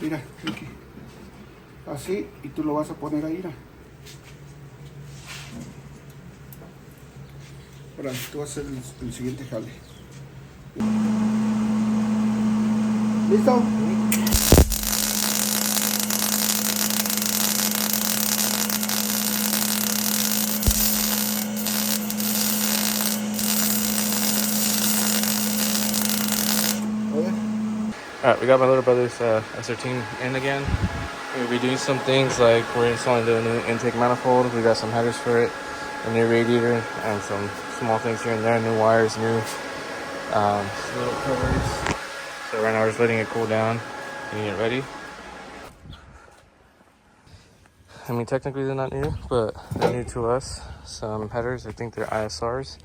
Mira, Ricky. Así, y tú lo vas a poner ahí, mira. Ahora, tú vas a hacer el siguiente jale. ¿Listo? Alright, we got my little brother's S13 in again. We'll be doing some things like we're installing the new intake manifold. We got some headers for it, a new radiator, and some small things here and there, new wires, new little covers. So right now we're just letting it cool down, getting it ready. I mean, technically they're not new, but they're new to us. Some headers, I think they're ISRs.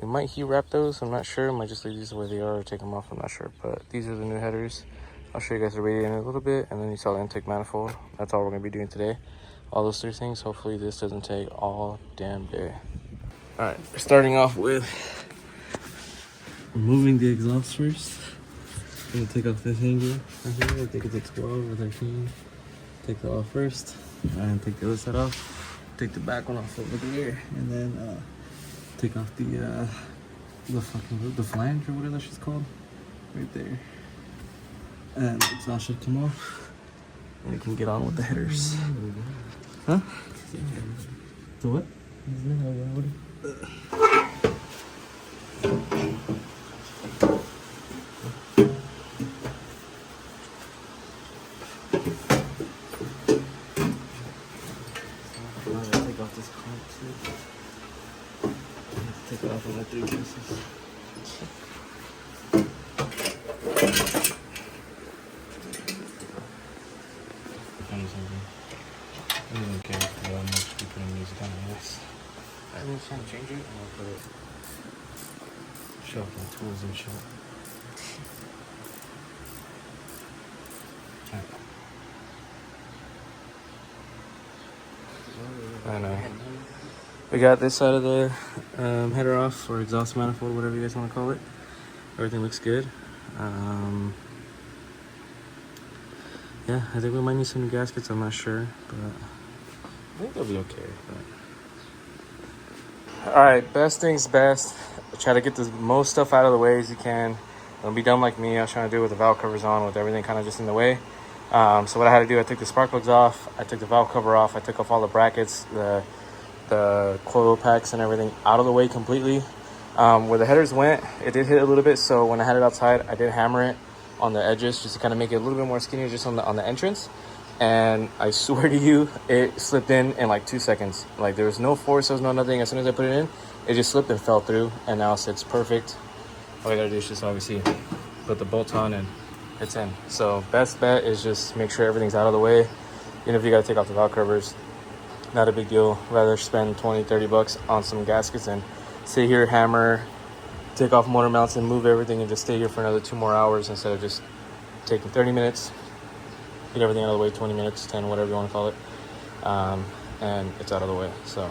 We might heat wrap those, I'm not sure. Might just leave these the way they are or take them off, I'm not sure. But these are the new headers. I'll show you guys the radiator in a little bit, and then you saw the intake manifold. That's all we're gonna be doing today. All those three things. Hopefully this doesn't take all damn day. All right, starting off with removing the exhaust first. I'm gonna take off this hanger right here. I think it's 12 or 13. Take that off first, and take the other side off. Take the back one off over there, and then take off the flange or whatever that shit's called, right there. And the exhaust should come off, and we can get on with the headers. Huh? The what? Take off this clamp too. Take it off of that 3 pieces. I don't really care if I'm just putting music on my ass. I'm just trying to change it and I'll put it. Show off my tools and shit. I know. We got this side of the header off, or exhaust manifold, whatever you guys want to call it. Everything looks good. Yeah, I think we might need some new gaskets, I'm not sure, but I think they'll be okay. But... Alright, best things best. Try to get the most stuff out of the way as you can. Don't be dumb like me. I was trying to do it with the valve covers on, with everything kind of just in the way. So what I had to do, I took the spark plugs off, I took the valve cover off, I took off all the brackets, the coil packs and everything out of the way completely. Where the headers went, it did hit a little bit, so when I had it outside, I did hammer it on the edges just to kind of make it a little bit more skinny just on the entrance. And I swear to you, it slipped in like 2 seconds. Like there was no force, there was no nothing. As soon as I put it in, it just slipped and fell through, and now it's perfect. All you gotta do is just obviously put the bolt on and it's in. So best bet is just make sure everything's out of the way. Even if you gotta take off the valve covers, not a big deal. Rather spend 20-30 bucks on some gaskets and sit here, hammer, take off motor mounts and move everything and just stay here for another 2 more hours instead of just taking 30 minutes, get everything out of the way, 20 minutes, 10, whatever you want to call it, and it's out of the way. So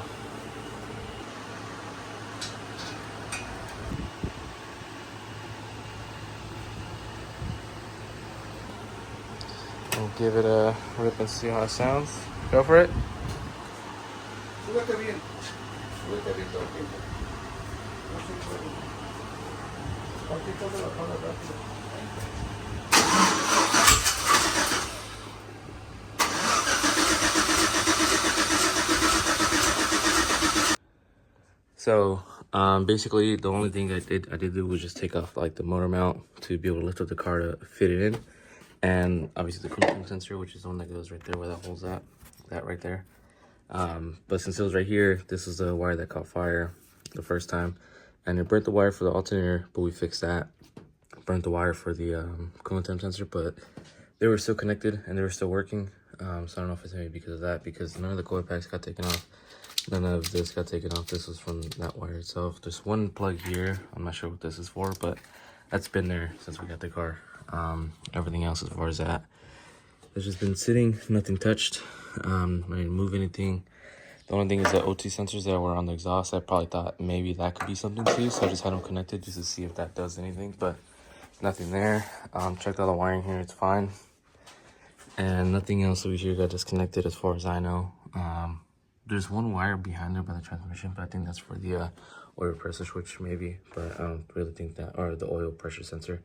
we'll give it a rip and see how it sounds. Go for it. So basically the only thing I did do was just take off like the motor mount to be able to lift up the car to fit it in, and obviously the coolant sensor, which is the one that goes right there where that hole's at, that right there. But since it was right here, this is the wire that caught fire the first time, and it burnt the wire for the alternator, but we fixed that. Burnt the wire for the coolant temp sensor, but they were still connected and they were still working. So I don't know if it's maybe because of that, because none of the coil packs got taken off, none of this got taken off. This was from that wire itself. There's one plug here, I'm not sure what this is for, but that's been there since we got the car. Everything else as far as that, it's just been sitting, nothing touched. I didn't move anything. The only thing is the OT sensors that were on the exhaust. I probably thought maybe that could be something too, so I just had them connected just to see if that does anything, but nothing there. Checked all the wiring here, it's fine. and nothing else over here got disconnected as far as I know. There's one wire behind there by the transmission, but I think that's for the oil pressure switch maybe, but I don't really think that, or the oil pressure sensor.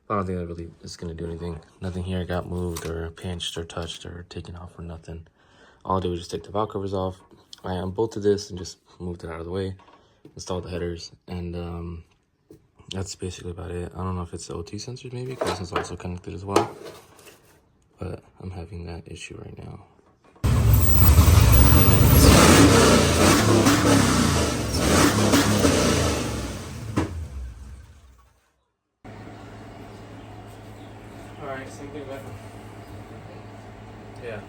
But I don't think that really is going to do anything. Nothing here got moved or pinched or touched or taken off or nothing. All I did was just take the valve covers off. I unbolted this and just moved it out of the way, installed the headers, and that's basically about it. I don't know if it's the O2 sensors maybe, because it's also connected as well, but I'm having that issue right now. All right, same thing back. Yeah.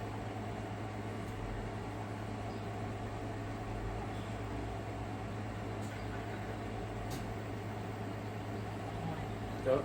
Go.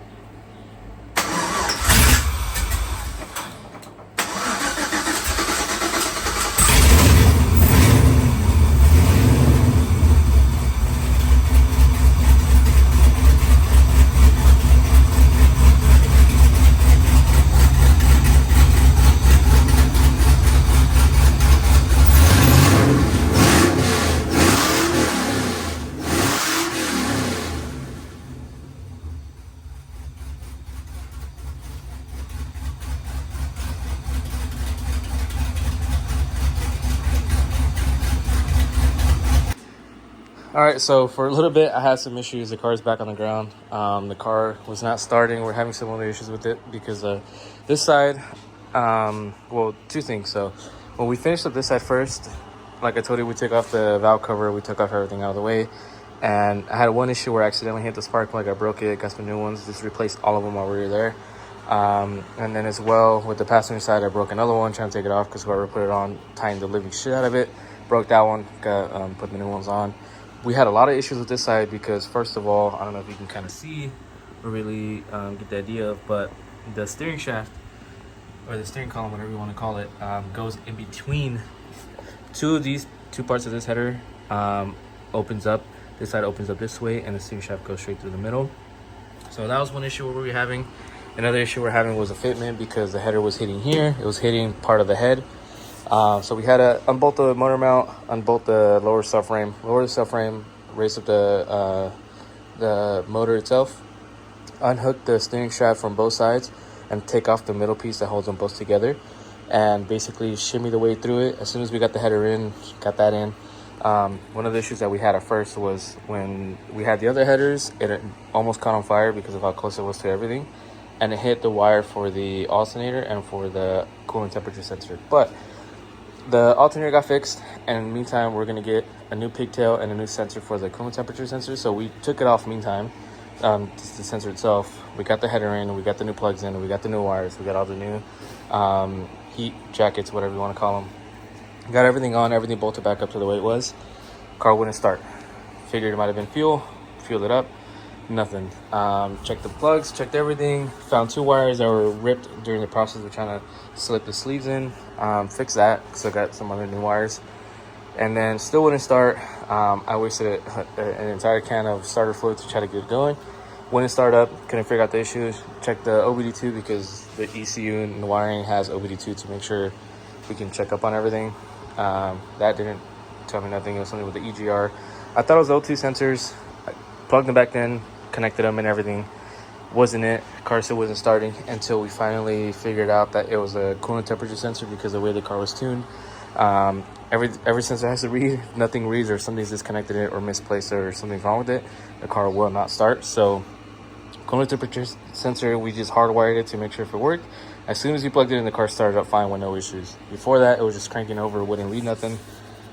All right, so for a little bit, I had some issues. The car's back on the ground. The car was not starting. We're having similar issues with it because this side, well, two things. So when we finished up this side first, like I told you, we took off the valve cover. We took off everything out of the way. And I had one issue where I accidentally hit the spark plug. I broke it, got some new ones, just replaced all of them while we were there. And then as well, with the passenger side, I broke another one, trying to take it off because whoever put it on, tying the living shit out of it. Broke that one, got put the new ones on. We had a lot of issues with this side because, first of all, I don't know if you can kind of see or really get the idea of, but the steering shaft, or the steering column, whatever you want to call it, goes in between two parts of this header, opens up. This side opens up this way, and the steering shaft goes straight through the middle. So that was one issue we were having. Another issue we're having was a fitment because the header was hitting here. It was hitting part of the head. So we had to unbolt the motor mount, unbolt the lower subframe, lower the subframe, raise up the motor itself, unhook the steering shaft from both sides, and take off the middle piece that holds them both together, and basically shimmy the way through it. As soon as we got the header in, got that in. One of the issues that we had at first was when we had the other headers, it almost caught on fire because of how close it was to everything, and it hit the wire for the alternator and for the coolant temperature sensor. But the alternator got fixed, and in the meantime, we're going to get a new pigtail and a new sensor for the coolant temperature sensor. So we took it off meantime, the sensor itself. We got the header in, we got the new plugs in, we got the new wires, we got all the new heat jackets, whatever you want to call them. Got everything on, everything bolted back up to the way it was. Car wouldn't start. Figured it might have been fuel, fueled it up, nothing. Checked the plugs, checked everything, found two wires that were ripped during the process of trying to slip the sleeves in. Fixed that, so I got some other new wires, and then still wouldn't start. I wasted an entire can of starter fluid to try to get it going. Wouldn't start up, couldn't figure out the issues. Checked the OBD2 because the ECU and the wiring has OBD2 to make sure we can check up on everything. That didn't tell me nothing. It was something with the EGR. I thought it was O2 sensors. I plugged them back in, connected them and everything. Wasn't it. Car still wasn't starting until we finally figured out that it was a coolant temperature sensor because of the way the car was tuned. Every sensor has to read. Nothing reads, or something's disconnected it or misplaced or something's wrong with it. The car will not start. So coolant temperature sensor, we just hardwired it to make sure if it worked. As soon as we plugged it in, the car started up fine with no issues. Before that, it was just cranking over, wouldn't read nothing.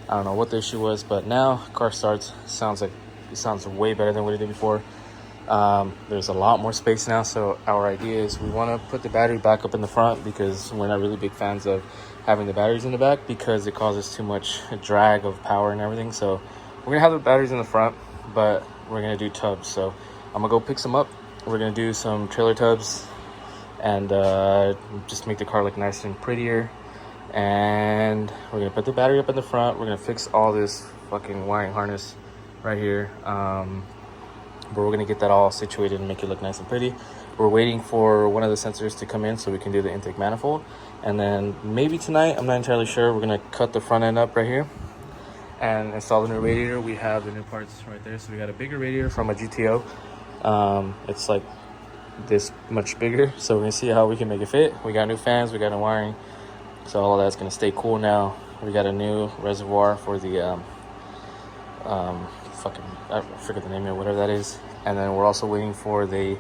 I don't know what the issue was, but now car starts. Sounds way better than what it did before. There's a lot more space now, so our idea is we want to put the battery back up in the front because we're not really big fans of having the batteries in the back because it causes too much drag of power and everything. So we're gonna have the batteries in the front, but we're gonna do tubs. So I'm gonna go pick some up. We're gonna do some trailer tubs and just make the car look nicer and prettier. And we're gonna put the battery up in the front. We're gonna fix all this fucking wiring harness right here. But we're gonna get that all situated and make it look nice and pretty. we're waiting for one of the sensors to come in so we can do the intake manifold. And then maybe tonight, I'm not entirely sure, we're gonna cut the front end up right here and install the new radiator. We have the new parts right there. So we got a bigger radiator from a GTO. It's like this much bigger. So we're gonna see how we can make it fit. We got new fans, we got new wiring. So all of that's gonna stay cool now. We got a new reservoir for the I forget the name of it, whatever that is. And then we're also waiting for the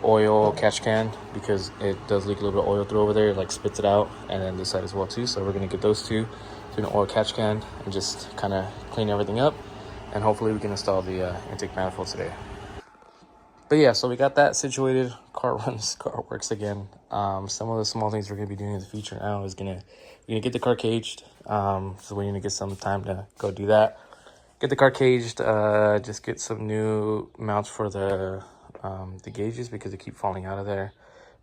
oil catch can because it does leak a little bit of oil through over there. It like spits it out, and then this side as well too. So we're gonna get those two to an oil catch can and just kind of clean everything up, and hopefully we can install the intake manifold today. But yeah, so we got that situated. Car runs, car works again. Some of the small things we're gonna be doing in the future now is we're gonna get the car caged. So we're gonna get some time to go do that. Get the car caged. Just get some new mounts for the gauges because they keep falling out of there.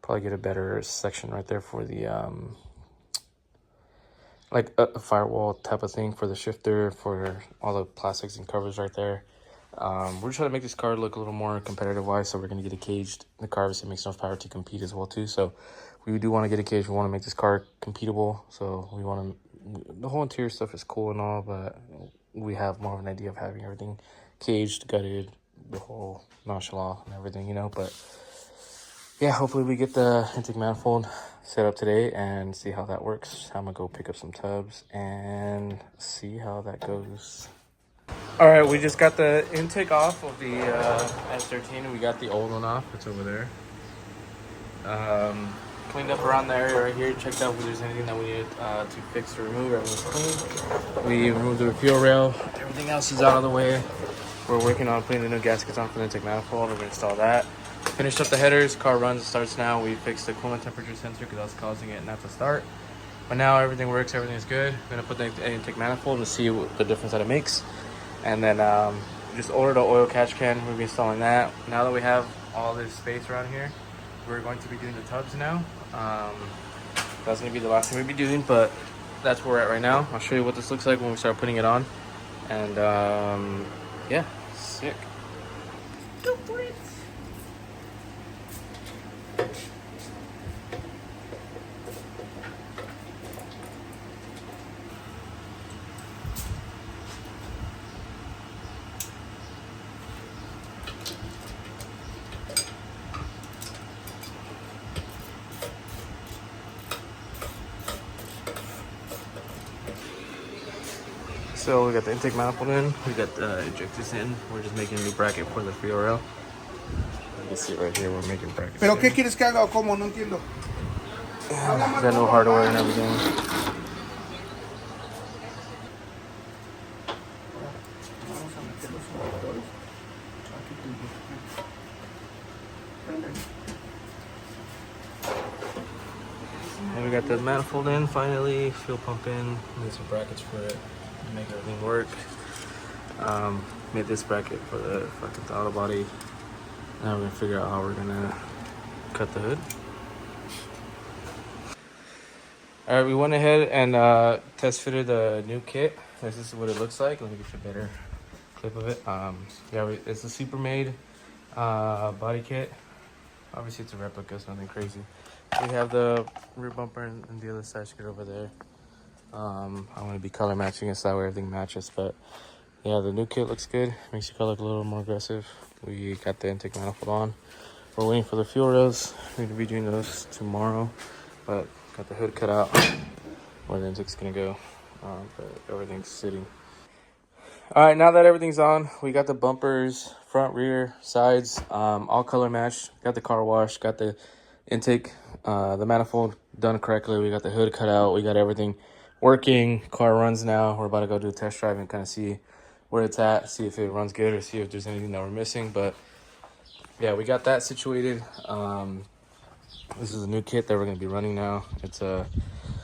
Probably get a better section right there for the like a firewall type of thing for the shifter, for all the plastics and covers right there. We're trying to make this car look a little more competitive wise, so we're going to get it caged. The car obviously makes enough power to compete as well too, so we do want to get it caged. We want to make this car competitive, so we want to, the whole interior stuff is cool and all, but we have more of an idea of having everything caged, gutted, the whole nonchalant and everything, you know. But yeah, hopefully we get the intake manifold set up today and see how that works. I'm gonna go pick up some tubs and see how that goes. All right, we just got the intake off of the S13 and we got the old one off. It's over there. Cleaned up around the area right here, checked out if there's anything that we needed to fix or remove. Everything's clean. We removed the refuel rail. Everything else is out of the way. We're working on putting the new gaskets on for the intake manifold. We're gonna install that. Finished up the headers. Car runs, starts now. We fixed the coolant temperature sensor because I was causing it not to start. But now everything works, everything is good. I'm gonna put the intake manifold and see what the difference that it makes. And then just ordered an oil catch can. We'll be installing that. Now that we have all this space around here, we're going to be doing the tubs now. That's gonna be the last thing we'll be doing, but that's where we're at right now. I'll show you what this looks like when we start putting it on. And yeah, sick. Go for it. So we got the intake manifold in, we got the ejectors in. We're just making a new bracket for the fuel rail. You can see it right here, we're making brackets. ¿Pero qué quieres que haga o cómo? No entiendo. Got no hardware and everything. And we got the manifold in finally, fuel pump in, made some brackets for it to make everything work. Made this bracket for the fucking throttle body. Now we're gonna figure out how we're gonna cut the hood. All right, we went ahead and test fitted the new kit. This is what it looks like. Let me get you a better clip of it. Yeah, it's a super made body kit. Obviously it's a replica, it's nothing crazy. We have the rear bumper and the other side skirt over there. I'm going to be color matching it so that way everything matches. But yeah, the new kit looks good. Makes your car look a little more aggressive. We got the intake manifold on. We're waiting for the fuel rails. We're going to be doing those tomorrow. But got the hood cut out where the intake's going to go. But everything's sitting. All right, now that everything's on, we got the bumpers, front, rear, sides, all color matched. Got the car wash, got the intake, the manifold done correctly. We got the hood cut out. We got everything working. Car runs now. We're about to go do a test drive and kind of see where it's at, see if it runs good or see if there's anything that we're missing. But yeah, we got that situated. This is a new kit that we're going to be running now. It's a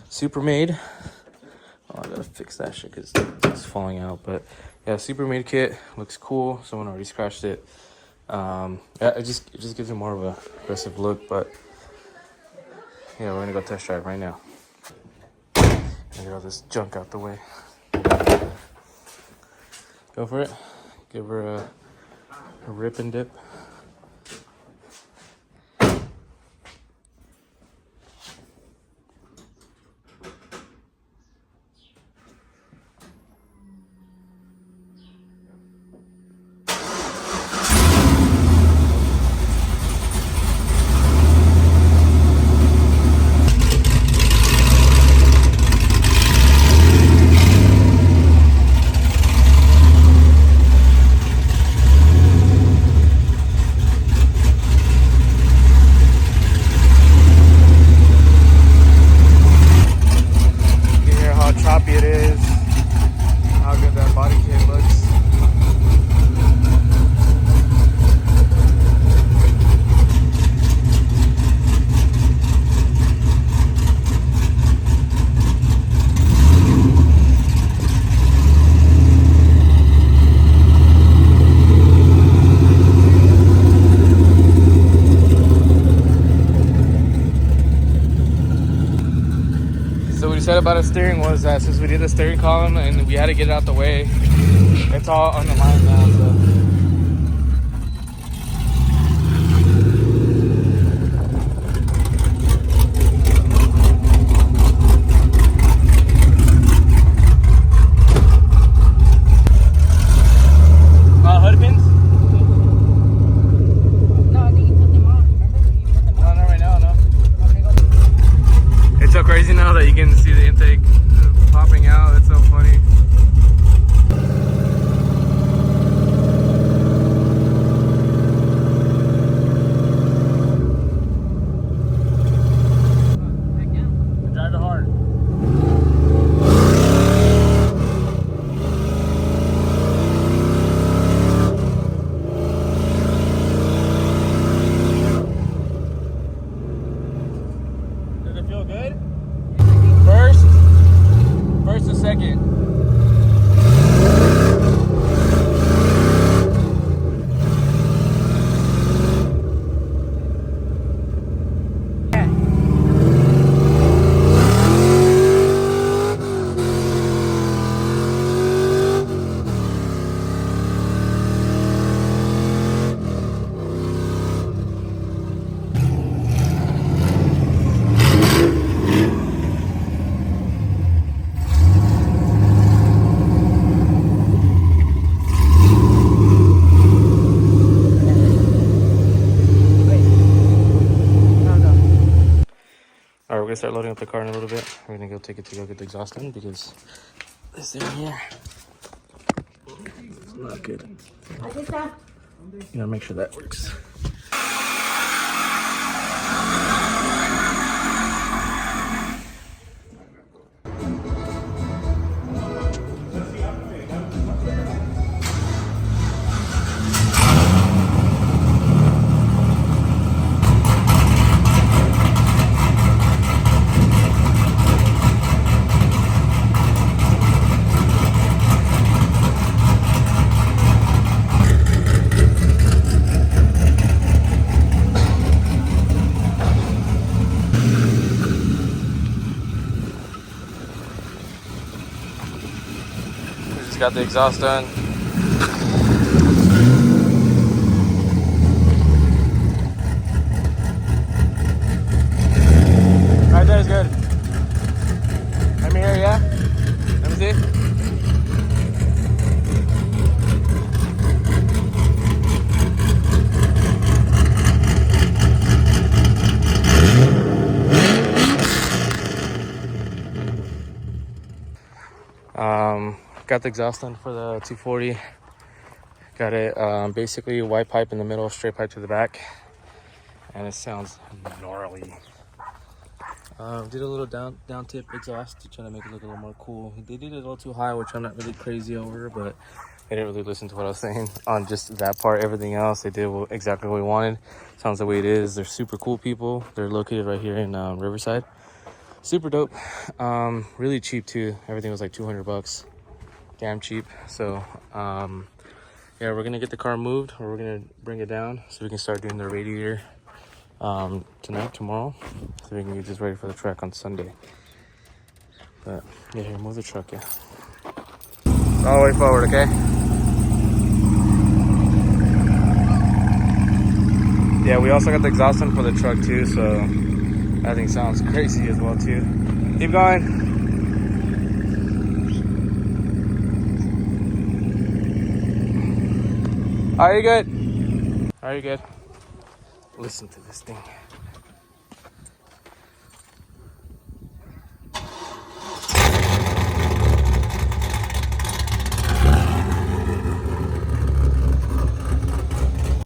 super made. Oh, I gotta fix that shit because it's falling out. But yeah, super made kit looks cool. Someone already scratched it. Yeah, it just gives it more of a aggressive look. But yeah, we're gonna go test drive right now. Get all this junk out the way. Go for it. Give her a rip and dip. what he said about his steering was that since we did the steering column and we had to get it out the way, it's all on the line now. So. Hood pins? No, I think you put them on. Remember? You put them on. No, not right now, no. Okay, go. It's so crazy now that you can see the intake popping out. It's so funny. Drive it hard. Does it feel good? First and second. All right, we're gonna start loading up the car in a little bit. We're gonna go take it to go get the exhaust done because this in here it's not good. You know, make sure that works. Got the exhaust done. Right there is good. Let me hear, yeah? Let me see. Got the exhaust done for the 240. Got it basically white pipe in the middle, straight pipe to the back, and it sounds gnarly. Did a little down tip exhaust to try to make it look a little more cool. They did it a little too high, which I'm not really crazy over, but they didn't really listen to what I was saying on just that part. Everything else they did exactly what we wanted. Sounds the way it is. They're super cool people. They're located right here in Riverside. Super dope. Really cheap too. Everything was like $200. Damn cheap. So yeah, we're gonna get the car moved, or we're gonna bring it down so we can start doing the radiator tomorrow, so we can get this ready for the track on Sunday. But yeah, here, move the truck. Yeah, all the way forward. Okay. Yeah, we also got the exhaust on for the truck too, so that thing sounds crazy as well too. Keep going. Are you good? Are you good? Listen to this thing.